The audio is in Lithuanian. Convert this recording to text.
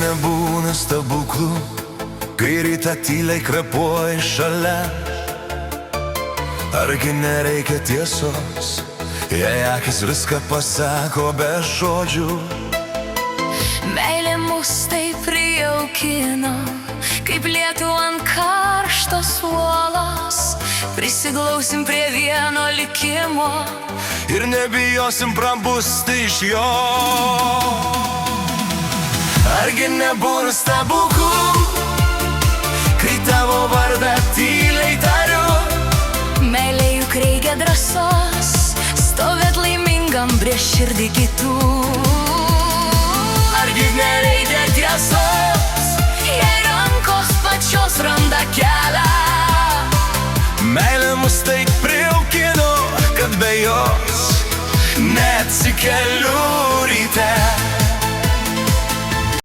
nebūna stebuklų, kai rytą tyliai krepuoji šalia? Argi nereikia tiesos, jei akis viską pasako be žodžių? Meilė mus taip prijaukino, kaip lietų ant karštos uolos. Prisiglausim prie vieno likimo ir nebijosim prabusti iš jo. Argi nebūna stebuklų, kai tavo vardą tyliai tariu? Meilė juk reikia drąsos, stovėt laimingam prieš širdį kitų. Argi nereikia